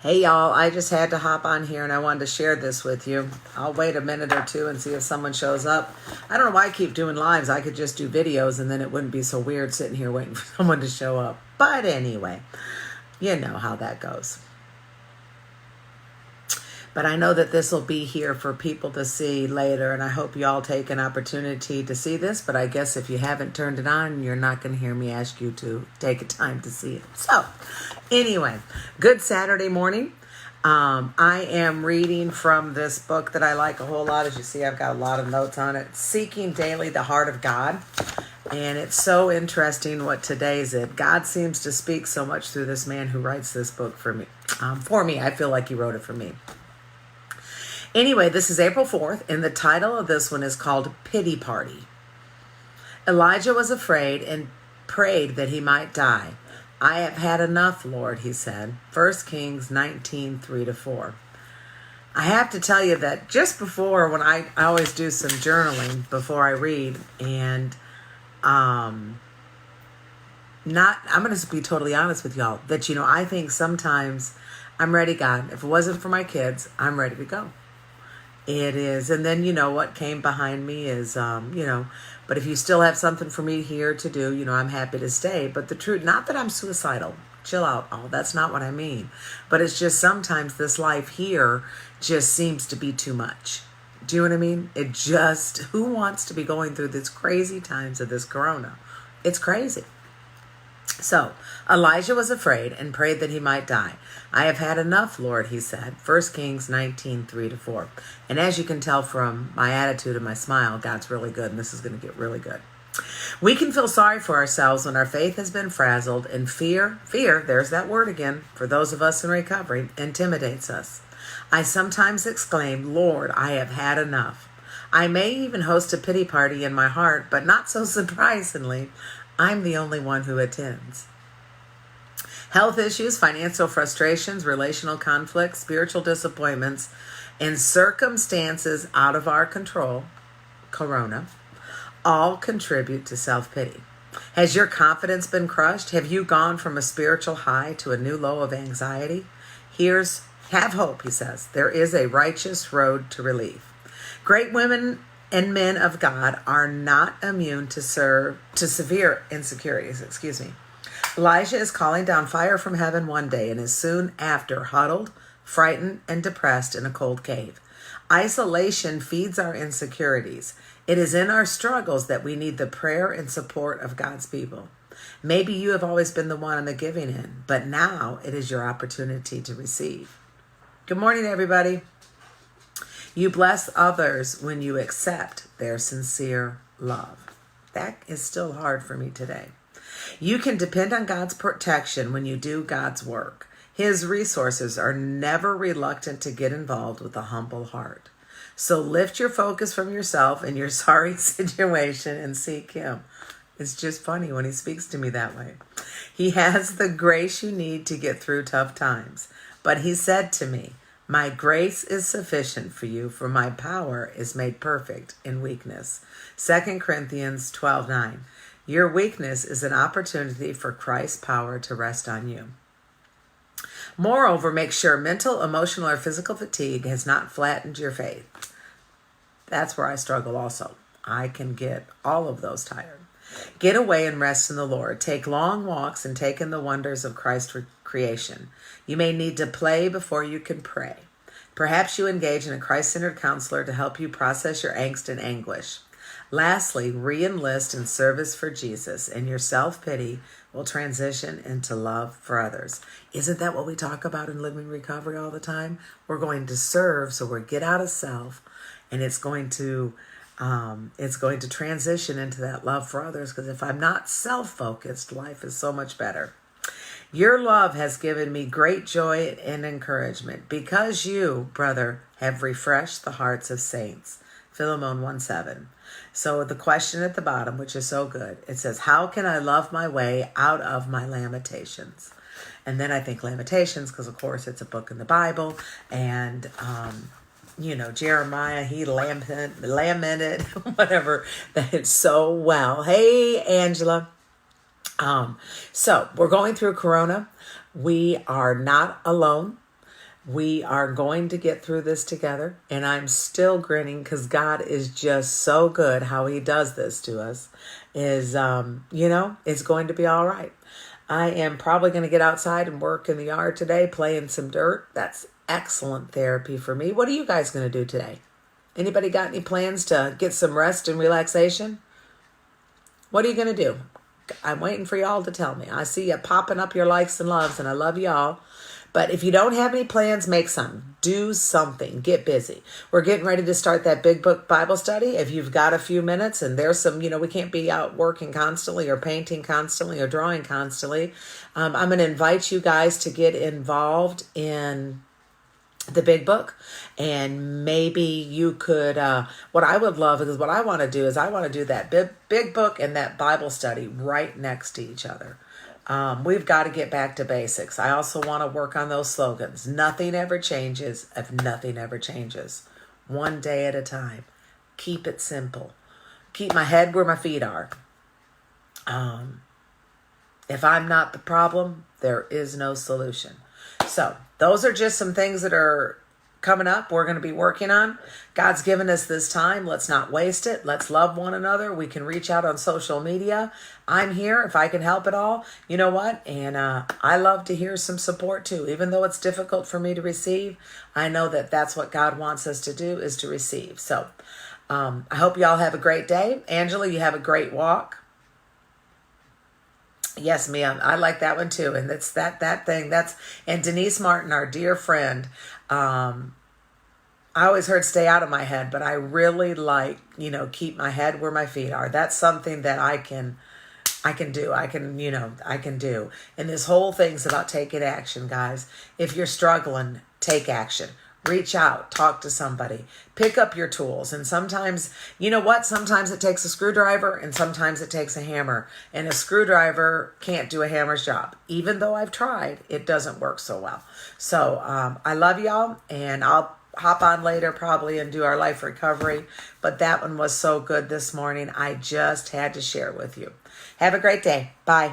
Hey y'all, I just had to hop on here and I wanted to share this with you. I'll wait a minute or two and see if someone shows up. I don't know why I keep doing lives. I could just do videos and then it wouldn't be so weird sitting here waiting for someone to show up. But anyway, you know how that goes. But I know that this will be here for people to see later, and I hope you all take an opportunity to see this. But I guess if you haven't turned it on, you're not going to hear me ask you to take a time to see it. So anyway, good Saturday morning. I am reading from this book that I like a whole lot. As you see, I've got a lot of notes on it. Seeking Daily the Heart of God. And it's so interesting what today's it. God seems to speak so much through this man who writes this book for me. I feel like he wrote it for me. Anyway, this is April 4th, and the title of this one is called Pity Party. Elijah was afraid and prayed that he might die. I have had enough, Lord, he said. 1 Kings 19, 3-4. I have to tell you that just before, when I always do some journaling before I read, and I'm going to be totally honest with y'all, that, I think sometimes I'm ready, God. If it wasn't for my kids, I'm ready to go. It is. And then, what came behind me is, but if you still have something for me here to do, I'm happy to stay. But the truth, not that I'm suicidal. Chill out. Oh, that's not what I mean. But it's just sometimes this life here just seems to be too much. Do you know what I mean? Who wants to be going through these crazy times of this corona? It's crazy. So Elijah was afraid and prayed that he might die. I have had enough, Lord, he said. 1 Kings 19, 3-4. And as you can tell from my attitude and my smile, God's really good, and this is going to get really good. We can feel sorry for ourselves when our faith has been frazzled, and fear, there's that word again, for those of us in recovery, intimidates us. I sometimes exclaim, Lord, I have had enough. I may even host a pity party in my heart, but not so surprisingly, I'm the only one who attends. Health issues, financial frustrations, relational conflicts, spiritual disappointments, and circumstances out of our control, corona, all contribute to self-pity. Has your confidence been crushed? Have you gone from a spiritual high to a new low of anxiety? Have hope, he says. There is a righteous road to relief. Great women and men of God are not immune to severe insecurities. Elijah is calling down fire from heaven one day and is soon after huddled, frightened, and depressed in a cold cave. Isolation feeds our insecurities. It is in our struggles that we need the prayer and support of God's people. Maybe you have always been the one on the giving end, but now it is your opportunity to receive. Good morning, everybody. You bless others when you accept their sincere love. That is still hard for me today. You can depend on God's protection when you do God's work. His resources are never reluctant to get involved with a humble heart. So lift your focus from yourself and your sorry situation and seek Him. It's just funny when He speaks to me that way. He has the grace you need to get through tough times. But He said to me, my grace is sufficient for you, for my power is made perfect in weakness. 2 Corinthians 12:9. Your weakness is an opportunity for Christ's power to rest on you. Moreover, make sure mental, emotional, or physical fatigue has not flattened your faith. That's where I struggle also. I can get all of those tired. Get away and rest in the Lord. Take long walks and take in the wonders of Christ's creation. You may need to play before you can pray. Perhaps you engage in a Christ-centered counselor to help you process your angst and anguish. Lastly, re-enlist in service for Jesus, and your self-pity will transition into love for others. Isn't that what we talk about in Living Recovery all the time? We're going to serve, so we're get out of self, and it's going to transition into that love for others, because if I'm not self-focused, life is so much better. Your love has given me great joy and encouragement, because you, brother, have refreshed the hearts of saints. Philemon 1:7. So the question at the bottom, which is so good, it says, how can I love my way out of my lamentations? And then I think Lamentations, because of course it's a book in the Bible, and Jeremiah, he lamented, whatever, that it's so well. Hey, Angela. So we're going through Corona. We are not alone. We are going to get through this together, and I'm still grinning because God is just so good how he does this to us. It's going to be all right. I am probably going to get outside and work in the yard today, playing some dirt. That's excellent therapy for me. What are you guys going to do today? Anybody got any plans to get some rest and relaxation? What are you going to do? I'm waiting for y'all to tell me. I see you popping up your likes and loves, and I love y'all. But if you don't have any plans, make some. Do something. Get busy. We're getting ready to start that big book Bible study. If you've got a few minutes and there's some, we can't be out working constantly or painting constantly or drawing constantly. I'm going to invite you guys to get involved in the big book, and maybe you could what I would love is what I want to do is I want to do that big book and that Bible study right next to each other. We've got to get back to basics. I also want to work on those slogans. Nothing ever changes if nothing ever changes. One day at a time. Keep it simple. Keep my head where my feet are. If I'm not the problem, there is no solution. So those are just some things that are coming up we're going to be working on. God's given us this time. Let's not waste it. Let's love one another. We can reach out on social media. I'm here if I can help at all. You know what? And I love to hear some support too. Even though it's difficult for me to receive, I know that that's what God wants us to do, is to receive. So I hope y'all have a great day. Angela, you have a great walk. Yes, Mia, I like that one too. And it's that thing. And Denise Martin, our dear friend, I always heard stay out of my head, but I really like, keep my head where my feet are. That's something that I can do. I can do. And this whole thing's about taking action, guys. If you're struggling, take action. Reach out, talk to somebody, pick up your tools. And sometimes, sometimes it takes a screwdriver and sometimes it takes a hammer. And a screwdriver can't do a hammer's job. Even though I've tried, it doesn't work so well. So I love y'all, and I'll hop on later probably and do our life recovery. But that one was so good this morning. I just had to share with you. Have a great day. Bye.